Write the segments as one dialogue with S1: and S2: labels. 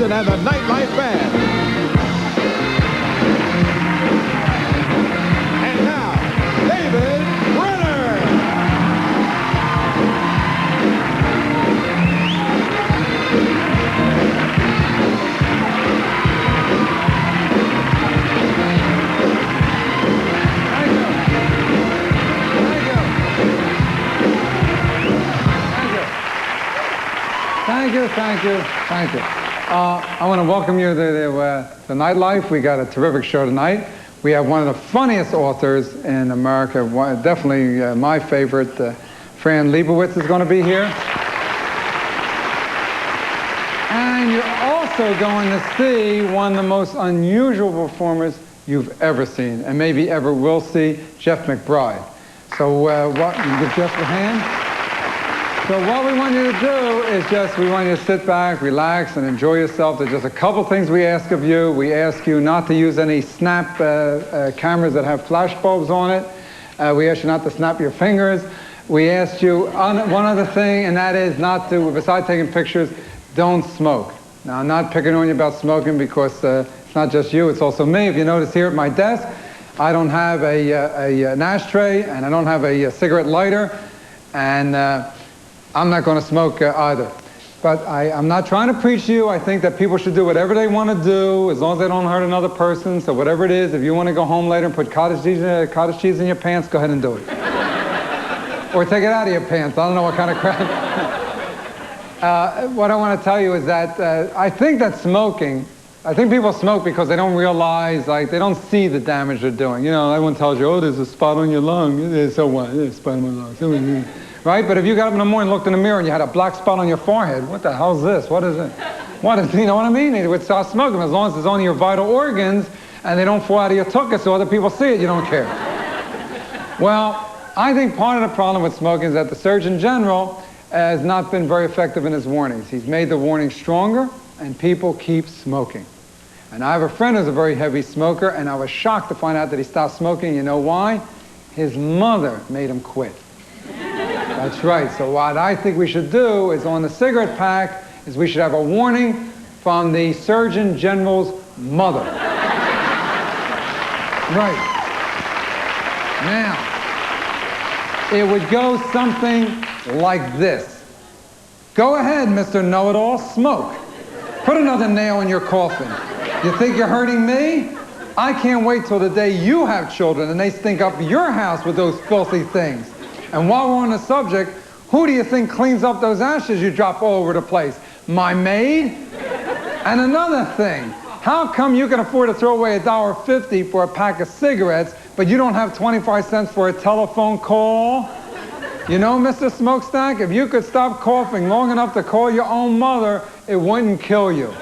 S1: Wilson and the Nightlife Band. And now, David Brenner.
S2: Thank you. I want to welcome you to the Nightlife. We got a terrific show tonight. We have one of the funniest authors in America, definitely my favorite. Fran Lebowitz is going to be here. And you're also going to see one of the most unusual performers you've ever seen, and maybe ever will see, Jeff McBride. So you give Jeff a hand? So what we want you to do is we want you to sit back, relax, and enjoy yourself. There's just a couple things we ask of you. We ask you not to use any snap cameras that have flash bulbs on it. We ask you not to snap your fingers. We asked you one other thing, and that is not to, besides taking pictures, don't smoke. Now, I'm not picking on you about smoking because it's not just you, it's also me. If you notice here at my desk, I don't have an ashtray, and I don't have a cigarette lighter, and I'm not going to smoke either. But I'm not trying to preach to you. I think that people should do whatever they want to do as long as they don't hurt another person. So whatever it is, if you want to go home later and put cottage cheese in your pants, go ahead and do it. Or take it out of your pants. I don't know what kind of crap. What I want to tell you is that I think people smoke because they don't realize, like, they don't see the damage they're doing. You know, everyone tells you, oh, there's a spot on your lung. So what? There's a spot on my lung. Right? But if you got up in the morning, looked in the mirror, and you had a black spot on your forehead, what the hell's this? What is it? You know what I mean? It would start smoking. As long as it's on your vital organs and they don't fall out of your tuchus so other people see it, you don't care. Well, I think part of the problem with smoking is that the Surgeon General has not been very effective in his warnings. He's made the warnings stronger, and people keep smoking. And I have a friend who's a very heavy smoker, and I was shocked to find out that he stopped smoking. You know why? His mother made him quit. That's right. So what I think we should do is on the cigarette pack is we should have a warning from the Surgeon General's mother. Right. Now, it would go something like this. Go ahead, Mr. Know-it-all, smoke. Put another nail in your coffin. You think you're hurting me? I can't wait till the day you have children and they stink up your house with those filthy things. And while we're on the subject, who do you think cleans up those ashes you drop all over the place? My maid? And another thing, how come you can afford to throw away $1.50 for a pack of cigarettes, but you don't have 25 cents for a telephone call? You know, Mr. Smokestack, if you could stop coughing long enough to call your own mother, it wouldn't kill you.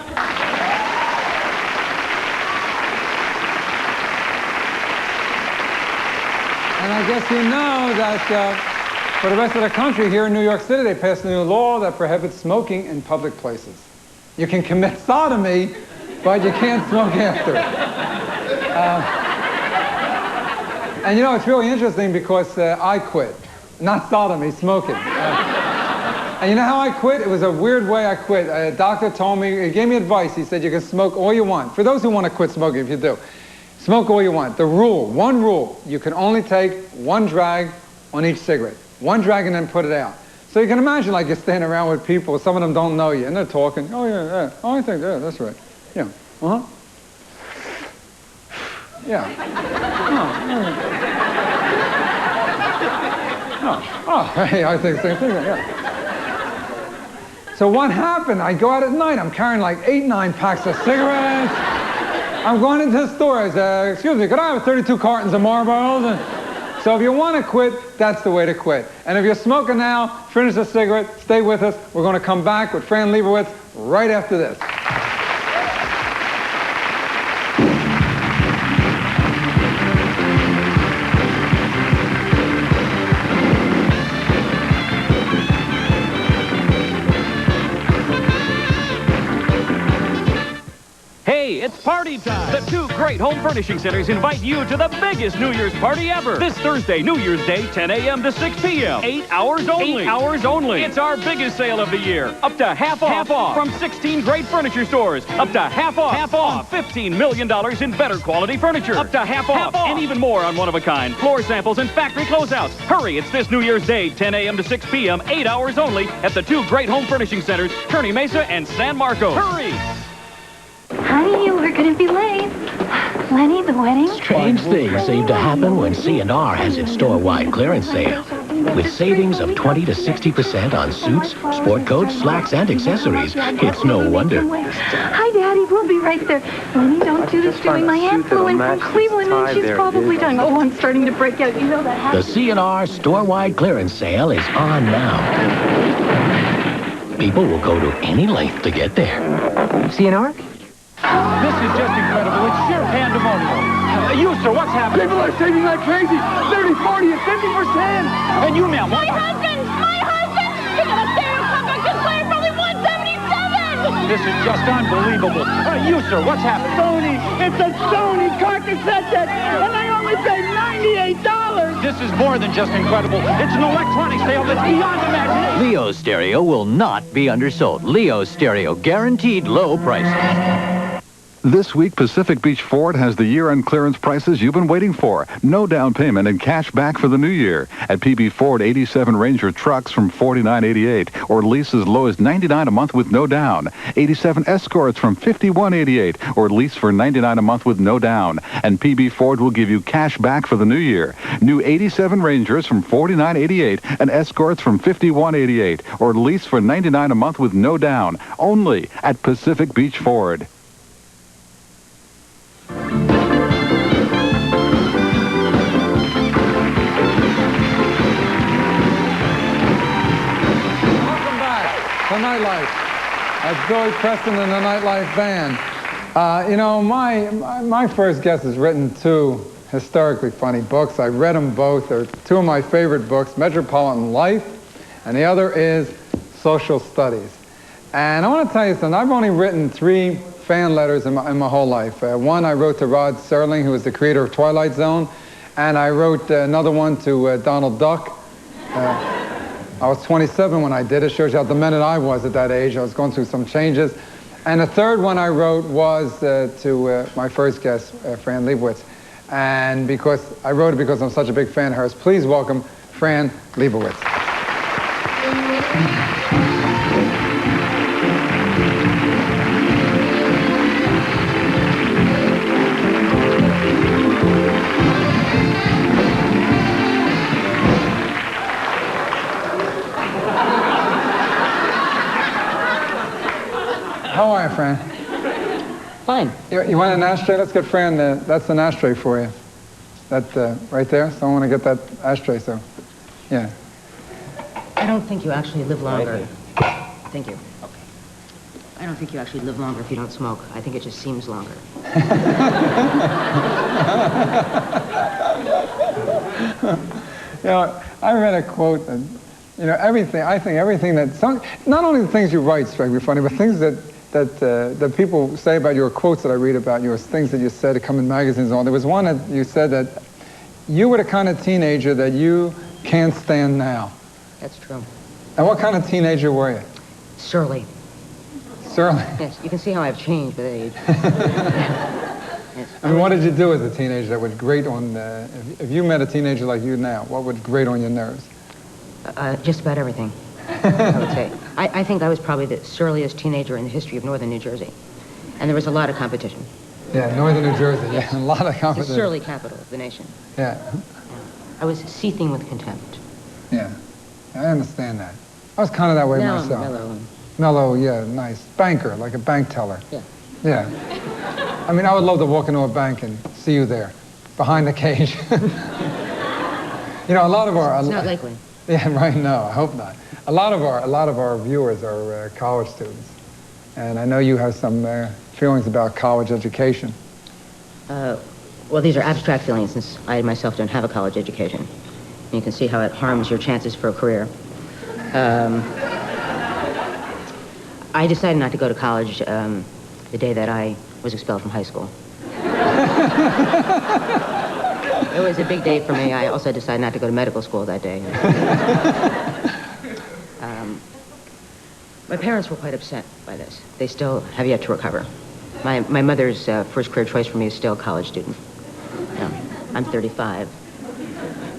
S2: And I guess you know that for the rest of the country, here in New York City, they passed a new law that prohibits smoking in public places. You can commit sodomy, but you can't smoke after. And you know, it's really interesting because I quit. Not sodomy, smoking. And you know how I quit? It was a weird way I quit. A doctor told me, he gave me advice. He said, you can smoke all you want. For those who want to quit smoking, if you do, smoke all you want. The rule, one rule, you can only take one drag on each cigarette. One drag and then put it out. So you can imagine, like, you're standing around with people, some of them don't know you, and they're talking. Oh, yeah. Oh, I think, yeah, that's right. Yeah. Uh-huh. Yeah. Oh, hey, I think the same thing, yeah. So what happened? I go out at night, I'm carrying like 8, 9 packs of cigarettes. I'm going into the store. I say, excuse me, could I have 32 cartons of Marlboros? So if you want to quit, that's the way to quit. And if you're smoking now, finish a cigarette, stay with us. We're going to come back with Fran Lebowitz right after this.
S3: Hey, it's party time. The two great home furnishing centers invite you to the biggest New Year's party ever. This Thursday, New Year's Day, 10 a.m. to 6 p.m. 8 hours only. 8 hours only. It's our biggest sale of the year. Up to half off. Half off. From 16 great furniture stores. Up to half off. Half off. $15 million in better quality furniture. Up to half off. Half off. And even more on one-of-a-kind floor samples and factory closeouts. Hurry, it's this New Year's Day, 10 a.m. to 6 p.m. 8 hours only at the two great home furnishing centers, Kearney Mesa and San Marcos. Hurry!
S4: Honey, we're gonna be late. Lenny, the wedding?
S5: Strange things seem to happen when C&R has its store-wide clearance sale. With savings of 20 to 60% on suits, sport coats, slacks, and accessories, it's no wonder.
S4: Hi, Daddy. We'll be right there. Lenny, don't do this to me. My aunt flew in from Cleveland, and she's probably done. Oh, I'm starting to break out. You know that happens.
S5: The C&R store-wide clearance sale is on now. People will go to any length to get there.
S6: C&R?
S3: This is just incredible. It's sheer pandemonium. You, sir, what's happening?
S6: People are saving like crazy. 30, 40, and 50%.
S3: And you, ma'am, what?
S7: My husband! He got a stereo compact disc player for only $177!
S3: This is just unbelievable. You, sir, what's happening?
S6: Sony! It's a Sony car cassette deck, and I only paid $98!
S3: This is more than just incredible. It's an electronic sale that's beyond imagination.
S8: Leo's Stereo will not be undersold. Leo's Stereo, guaranteed low prices.
S9: This week, Pacific Beach Ford has the year-end clearance prices you've been waiting for. No down payment and cash back for the new year. At PB Ford, 87 Ranger trucks from $49.88, or lease as low as $99 a month with no down. 87 Escorts from $51.88, or lease for $99 a month with no down. And PB Ford will give you cash back for the new year. New 87 Rangers from $49.88 and Escorts from $51.88, or lease for $99 a month with no down. Only at Pacific Beach Ford.
S2: The Nightlife. That's Billy Preston and the Nightlife Band. You know, my first guest has written two historically funny books. I read them both. They're two of my favorite books, Metropolitan Life, and the other is Social Studies. And I want to tell you something. I've only written 3 fan letters in my whole life. One I wrote to Rod Serling, who was the creator of Twilight Zone, and I wrote another one to Donald Duck. I was 27 when I did it. Shows you how demented I was at that age. I was going through some changes. And the third one I wrote was to my first guest, Fran Lebowitz. And I wrote it because I'm such a big fan of hers. Please welcome Fran Lebowitz. How are you, Fran?
S6: Fine.
S2: You want an ashtray? Let's get Fran. That's an ashtray for you. That right there. So I want to get that ashtray. So, yeah.
S10: I don't think you actually live longer. Thank you. Okay. I don't think you actually live longer if you don't smoke. I think it just seems longer.
S2: You know, I read a quote that, you know, I think everything not only the things you write strike me funny, but things that people say about your quotes that I read about you, things that you said that come in magazines and all. There was one that you said that you were the kind of teenager that you can't stand now.
S10: That's true.
S2: And what kind of teenager were you?
S10: Surly.
S2: Surly?
S10: Yes, you can see how I've changed with age. Yes.
S2: I mean, what did you do as a teenager that would grate on, if you met a teenager like you now, what would grate on your nerves?
S10: Just about everything, I would say. I think I was probably the surliest teenager in the history of northern New Jersey. And there was a lot of competition.
S2: Yeah, northern New Jersey, yeah, a lot of competition.
S10: It's the surly capital of the nation.
S2: Yeah.
S10: I was seething with contempt.
S2: Yeah, I understand that. I was kind of that way myself.
S10: Mellow.
S2: Mellow, yeah, nice. Banker, like a bank teller.
S10: Yeah.
S2: Yeah. I mean, I would love to walk into a bank and see you there, behind the cage. You know, a lot of our...
S10: It's not likely.
S2: Yeah, right, no, I hope not. A lot of our viewers are college students. And I know you have some feelings about college education.
S10: Well, these are abstract feelings since I myself don't have a college education. And you can see how it harms your chances for a career. I decided not to go to college the day that I was expelled from high school. It was a big day for me. I also decided not to go to medical school that day. My parents were quite upset by this. They still have yet to recover. My mother's first career choice for me is still a college student. I'm 35.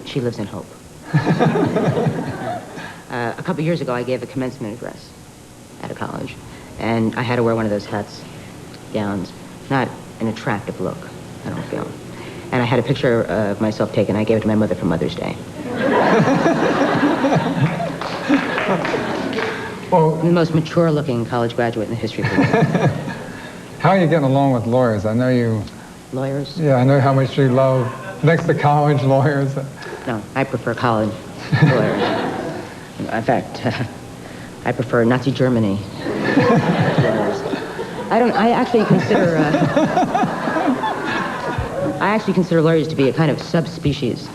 S10: She lives in hope. A couple years ago, I gave a commencement address at a college, and I had to wear one of those hats, gowns. Not an attractive look, I don't feel. And I had a picture of myself taken. I gave it to my mother for Mother's Day.
S2: Well,
S10: the most mature-looking college graduate in the history of the world.
S2: How are you getting along with lawyers? I know you...
S10: Lawyers?
S2: Yeah, I know how much you love next to college lawyers.
S10: No, I prefer college lawyers. In fact, I prefer Nazi Germany. I actually consider lawyers to be a kind of subspecies.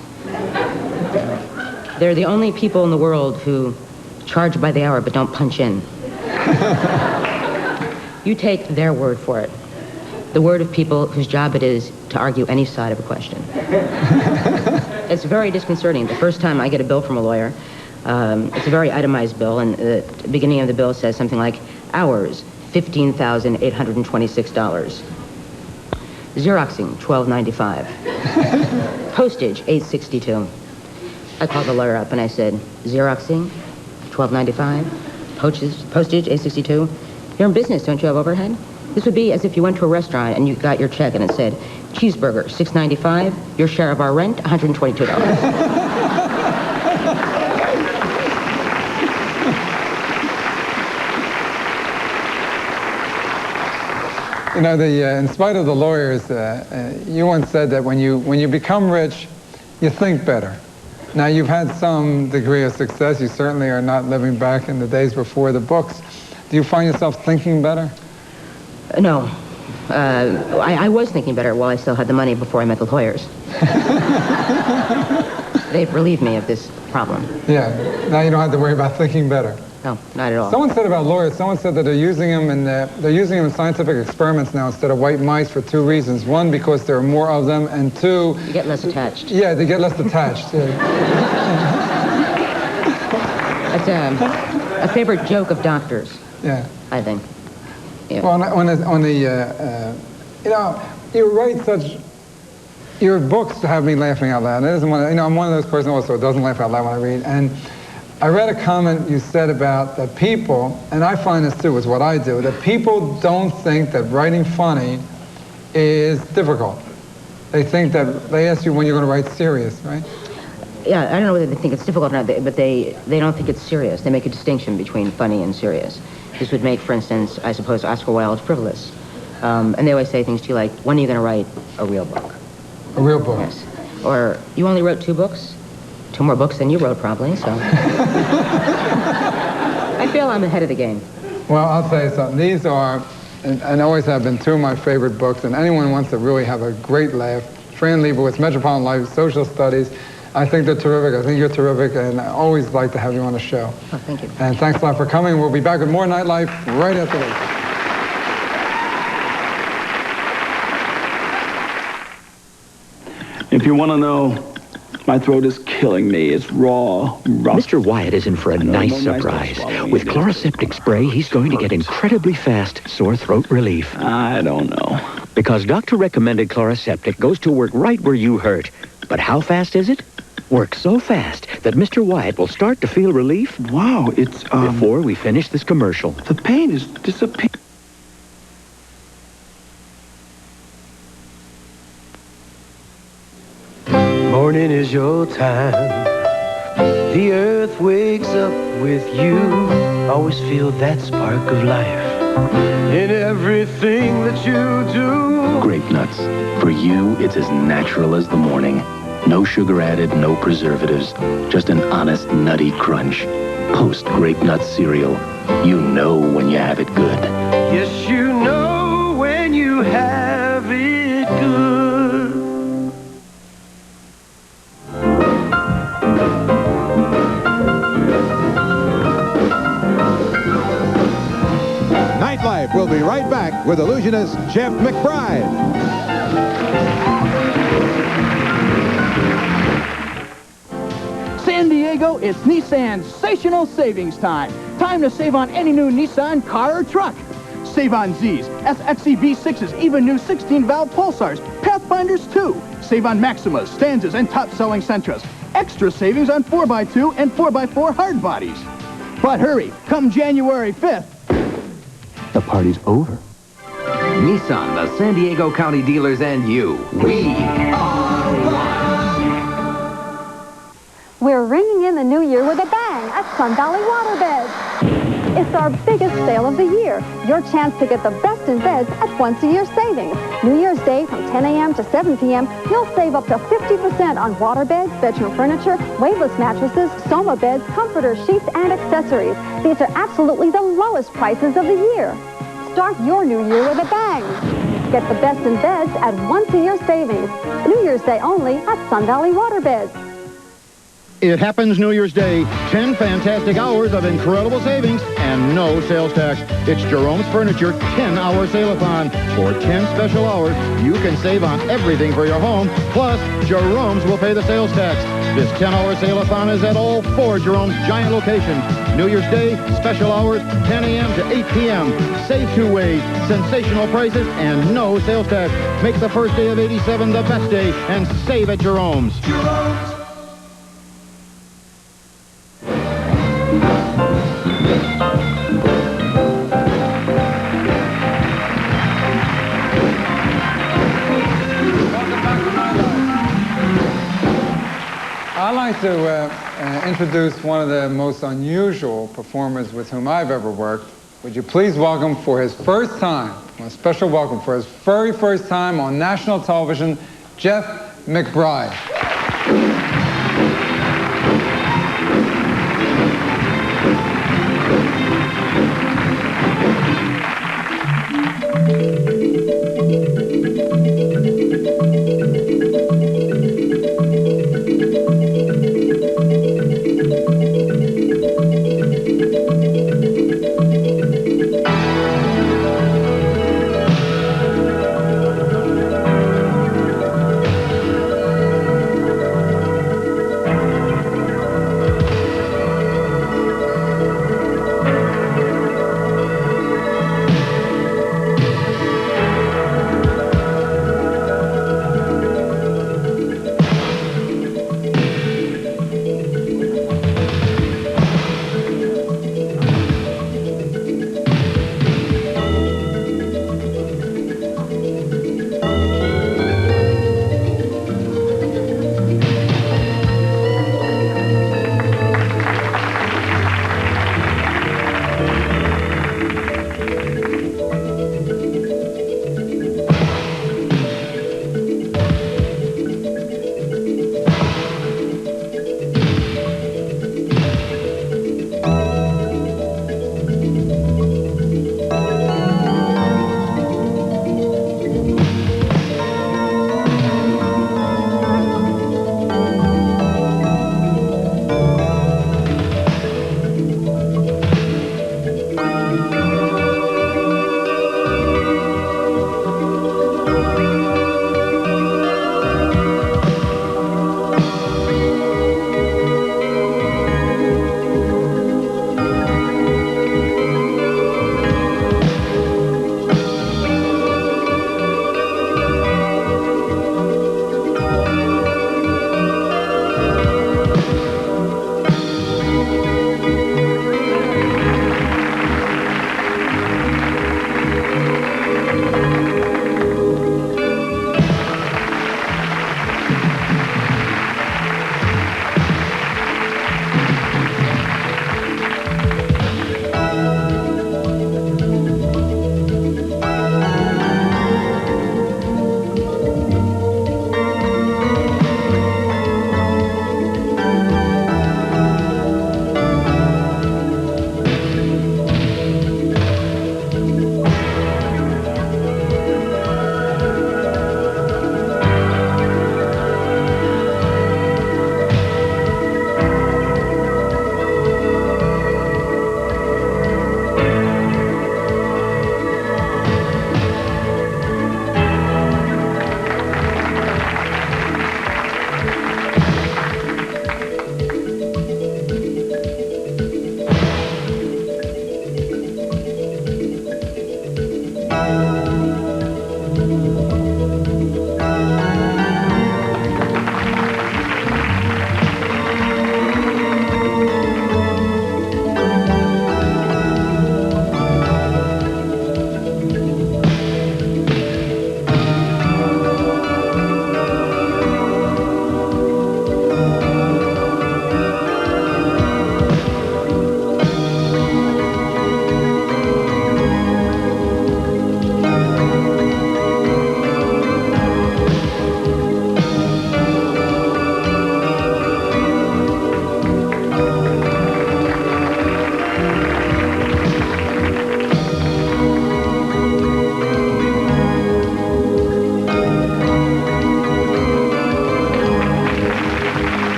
S10: They're the only people in the world who charge by the hour but don't punch in. You take their word for it. The word of people whose job it is to argue any side of a question. It's very disconcerting. The first time I get a bill from a lawyer, it's a very itemized bill, and the beginning of the bill says something like, hours, $15,826. Xeroxing, $12.95. Postage, $8.62. I called the lawyer up and I said, Xeroxing, $12.95. Postage, $8.62. You're in business, don't you have overhead? This would be as if you went to a restaurant and you got your check and it said, cheeseburger, $6.95. Your share of our rent, $122.
S2: You know, in spite of the lawyers, you once said that when you become rich, you think better. Now, you've had some degree of success. You certainly are not living back in the days before the books. Do you find yourself thinking better?
S10: No. I was thinking better while I still had the money before I met the lawyers. They've relieved me of this problem.
S2: Yeah. Now you don't have to worry about thinking better.
S10: No, not at all.
S2: Someone said about lawyers, someone said that they're using them in scientific experiments now instead of white mice for two reasons. One, because there are more of them, and two...
S10: You get less attached.
S2: Yeah, they get less attached. Yeah.
S10: That's a favorite joke of doctors.
S2: Yeah.
S10: I think. Yeah.
S2: Well, you know, you write such... Your books have me laughing out loud. It isn't one, you know, I'm one of those persons also who doesn't laugh out loud when I read. And I read a comment you said about that people, and I find this too, is what I do, that people don't think that writing funny is difficult. They think that, they ask you when you're going to write serious, right?
S10: Yeah, I don't know whether they think it's difficult or not, but they don't think it's serious. They make a distinction between funny and serious. This would make, for instance, I suppose, Oscar Wilde frivolous. And they always say things to you like, when are you going to write a real book?
S2: A real book?
S10: Yes. Or, you only wrote 2 books? 2 more books than you wrote, probably, so... I feel I'm ahead of the game.
S2: Well, I'll tell you something. These are, and always have been, 2 of my favorite books, and anyone who wants to really have a great laugh, Fran Lebowitz, Metropolitan Life, Social Studies, I think they're terrific. I think you're terrific, and I always like to have you on the show.
S10: Oh, thank you.
S2: And thanks a lot for coming. We'll be back with more Nightlife right after this.
S11: If you want to know, my throat is killing me. It's raw.
S5: Mr. Wyatt is in for a nice surprise. With Chloraseptic Spray, he's going to get incredibly fast sore throat relief.
S11: I don't know.
S5: Because Doctor recommended Chloraseptic goes to work right where you hurt. But how fast is it? Works so fast that Mr. Wyatt will start to feel relief.
S11: Wow, it's,
S5: before we finish this commercial.
S11: The pain is disappearing.
S12: Morning is your time. The earth wakes up with you. Always feel that spark of life in everything that you do.
S13: Grape nuts. For you, it's as natural as the morning. No sugar added, no preservatives. Just an honest, nutty crunch. Post Grape Nuts cereal. You know when you have it good.
S12: Yes, you know when you have it good.
S1: Nightlife. We'll be right back with illusionist Jeff McBride.
S14: San Diego, it's Nissan's sensational savings time. Time to save on any new Nissan car or truck. Save on Zs, SXE V6s, even new 16-valve Pulsars, Pathfinders too. Save on Maximas, Stanzas, and top-selling Sentras. Extra savings on 4x2 and 4x4 hard bodies. But hurry, come January 5th, the party's over.
S15: Nissan, the San Diego County dealers, and you. We are one.
S4: We're ringing in the new year with a bang at Sun Valley Waterbeds. It's our biggest sale of the year. Your chance to get the best in beds at once-a-year savings. New Year's Day from 10 a.m. to 7 p.m., you'll save up to 50% on waterbeds, bedroom furniture, waveless mattresses, Soma beds, comforters, sheets, and accessories. These are absolutely the lowest prices of the year. Start your new year with a bang. Get the best in beds at once-a-year savings. New Year's Day only at Sun Valley Waterbeds.
S16: It happens New Year's Day. 10 fantastic hours of incredible savings and no sales tax. It's Jerome's Furniture 10-hour sale-a-thon. For 10 special hours, you can save on everything for your home. Plus, Jerome's will pay the sales tax. This 10-hour sale-a-thon is at all 4 Jerome's giant locations. New Year's Day, special hours, 10 a.m. to 8 p.m. Save 2 ways, sensational prices, and no sales tax. Make the first day of 87 the best day and save at Jerome's. Jerome's.
S2: I'd like to introduce one of the most unusual performers with whom I've ever worked. Would you please welcome for his first time, a special welcome for his very first time on national television, Jeff McBride.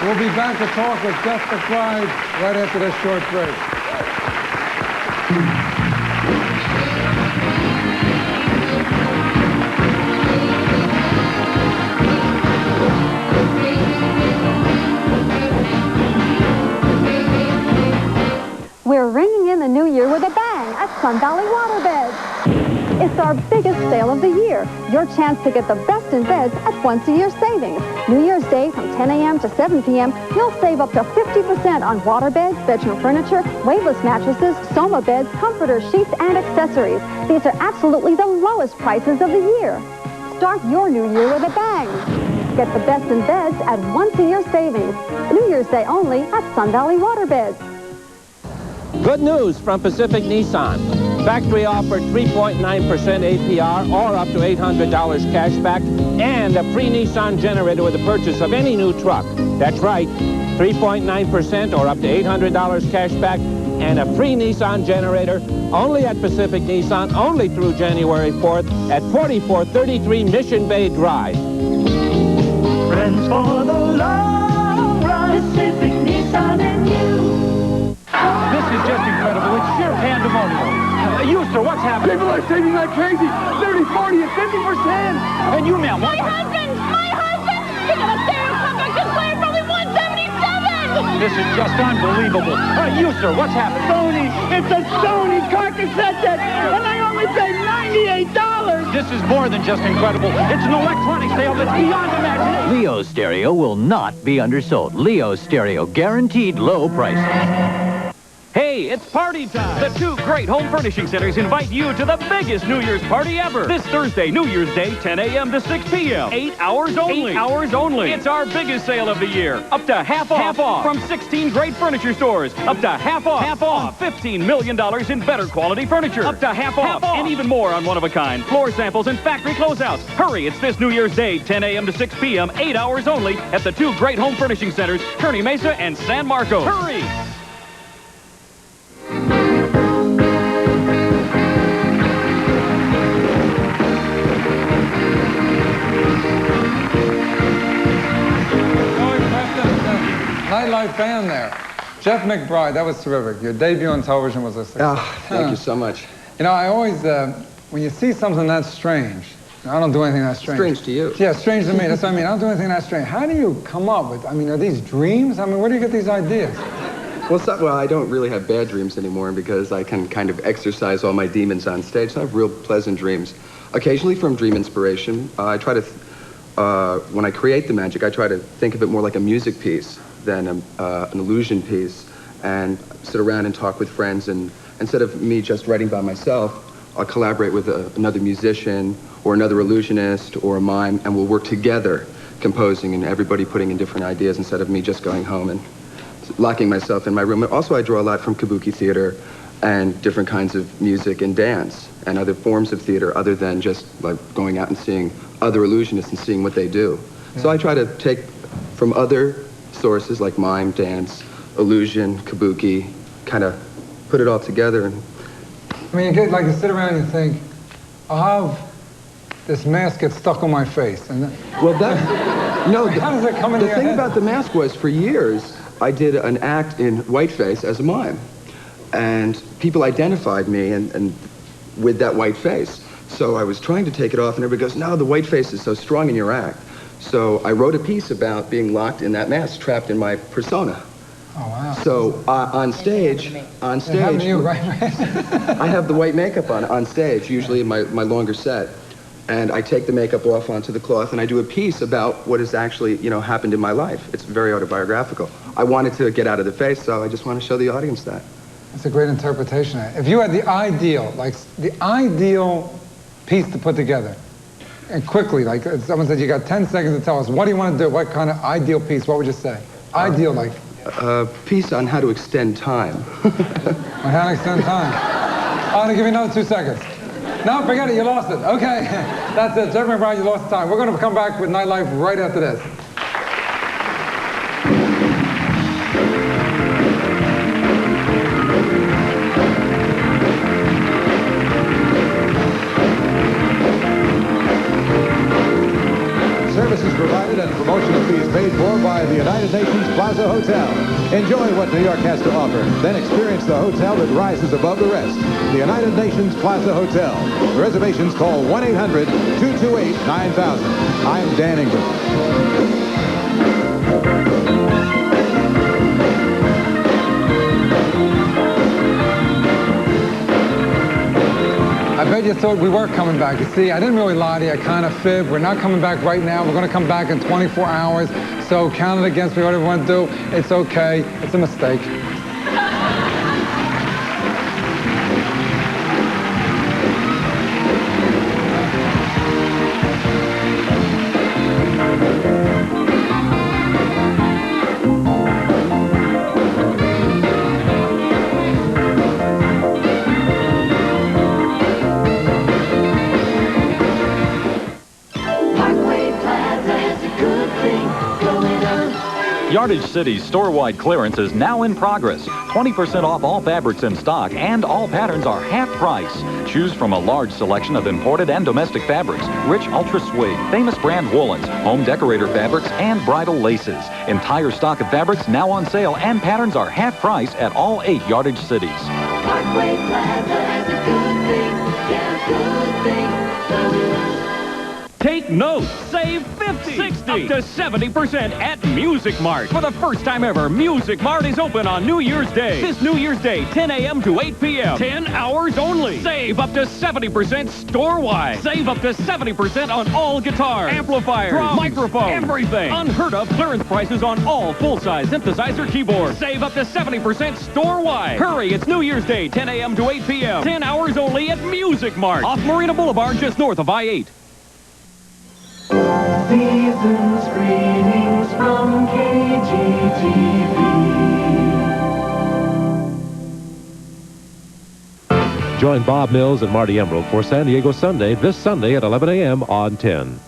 S2: We'll be back to talk with Jeff McBride right after this short break.
S4: We're ringing in the new year with a bang at Sun Valley Waterbeds. It's our biggest sale of the year. Your chance to get the best in beds at once-a-year savings. New Year's Day from 10 a.m. to 7 p.m., you'll save up to 50% on waterbeds, bedroom furniture, waveless mattresses, Soma beds, comforters, sheets, and accessories. These are absolutely the lowest prices of the year. Start your new year with a bang. Get the best in beds at once-a-year savings. New Year's Day only at Sun Valley Waterbeds.
S17: Good news from Pacific Nissan. Factory offered 3.9% APR or up to $800 cash back and a free Nissan generator with the purchase of any new truck. That's right, 3.9% or up to $800 cash back and a free Nissan generator only at Pacific Nissan, only through January 4th at 4433 Mission Bay Drive.
S6: Friends for the long run, Pacific Nissan and you.
S3: This is just incredible. It's sheer pandemonium. You, sir, what's happening?
S6: People are saving like crazy. 30, 40, and 50%.
S3: And you, ma'am, what?
S7: My husband! He got a stereo compact display for only $177!
S3: This is just unbelievable. You, sir, what's happening?
S6: Sony! It's a Sony car cassette deck, and I only paid $98!
S3: This is more than just incredible. It's an electronic sale that's beyond imagination.
S8: Leo's Stereo will not be undersold. Leo's Stereo, guaranteed low prices.
S3: Hey, it's party time! The two great home furnishing centers invite you to the biggest New Year's party ever. This Thursday, New Year's Day, 10 a.m. to 6 p.m. 8 hours only. 8 hours only. It's our biggest sale of the year. Up to half off. Half off. From 16 great furniture stores. Up to half off. Half off. On $15 million in better quality furniture. Up to half off. And even more on one-of-a-kind floor samples and factory closeouts. Hurry, it's this New Year's Day, 10 a.m. to 6 p.m. 8 hours only at the two great home furnishing centers, Kearney Mesa and San Marcos. Hurry!
S2: Nightlife band there. Jeff McBride, that was terrific. Your debut on television was a success.
S18: Thank you so much.
S2: You know, I always, when you see something that strange, I don't do anything that strange.
S18: Strange to you.
S2: Yeah, strange to me. That's what I mean. I don't do anything that strange. How do you come up with, I mean, are these dreams? I mean, where do you get these ideas?
S18: Well, I don't really have bad dreams anymore because I can kind of exercise all my demons on stage. So I have real pleasant dreams. Occasionally from dream inspiration. I try to, when I create the magic, I try to think of it more like a music piece than an illusion piece, and sit around and talk with friends, and instead of me just writing by myself, I'll collaborate with another musician or another illusionist or a mime, and we'll work together composing, and everybody putting in different ideas instead of me just going home and locking myself in my room. Also, I draw a lot from kabuki theater and different kinds of music and dance and other forms of theater other than just like going out and seeing other illusionists and seeing what they do. Yeah. So I try to take from other sources like mime, dance, illusion, kabuki, kind of put it all together. And
S2: I mean, you get like you sit around and you think, I'll have this mask get stuck on my face, and
S18: well, that no.
S2: How does that come into your head?
S18: The thing about the mask was, for years, I did an act in whiteface as a mime, and people identified me and with that white face. So I was trying to take it off, and everybody goes, "No, the white face is so strong in your act." So I wrote a piece about being locked in that mask, trapped in my persona.
S2: Oh, wow.
S18: So on stage, I have the white makeup on stage, usually in my longer set. And I take the makeup off onto the cloth, and I do a piece about what has actually, happened in my life. It's very autobiographical. I wanted to get out of the face, so I just want to show the audience that.
S2: That's a great interpretation. If you had the ideal piece to put together, and quickly, like someone said, you got 10 seconds to tell us, what do you want to do? What kind of ideal piece? What would you say? Ideal, like?
S18: A piece on how to extend time.
S2: On how to extend time. I'm going to give you another 2 seconds. No, forget it, you lost it. Okay, that's it. Jeff McBride, you lost the time. We're going to come back with Nightlife right after this.
S1: Services provided and promotional fees paid for by the United Nations Plaza Hotel. Enjoy what New York has to offer, then experience the hotel that rises above the rest. The United Nations Plaza Hotel. For reservations, call 1-800-228-9000. I'm Dan Ingram.
S2: I bet you thought we were coming back. You see, I didn't really lie to you. I kind of fibbed. We're not coming back right now. We're going to come back in 24 hours. So count it against me, whatever you want to do. It's okay. It's a mistake.
S19: Yardage City's store-wide clearance is now in progress. 20% off all fabrics in stock, and all patterns are half price. Choose from a large selection of imported and domestic fabrics, rich ultra suede, famous brand woolens, home decorator fabrics, and bridal laces. Entire stock of fabrics now on sale, and patterns are half price at all 8 Yardage Cities.
S6: Parkway Plaza has a good thing, yeah, good thing.
S3: Take note. Save 50, 60, up to 70% at Music Mart. For the first time ever, Music Mart is open on New Year's Day. This New Year's Day, 10 a.m. to 8 p.m. 10 hours only. Save up to 70% store-wide. Save up to 70% on all guitars, amplifiers, drums, microphones, everything. Unheard of clearance prices on all full-size synthesizer keyboards. Save up to 70% store-wide. Hurry, it's New Year's Day, 10 a.m. to 8 p.m. 10 hours only at Music Mart. Off Marina Boulevard, just north of I-8.
S6: Seasons greetings from KGTV.
S20: Join Bob Mills and Marty Emerald for San Diego Sunday this Sunday at 11 a.m. on 10.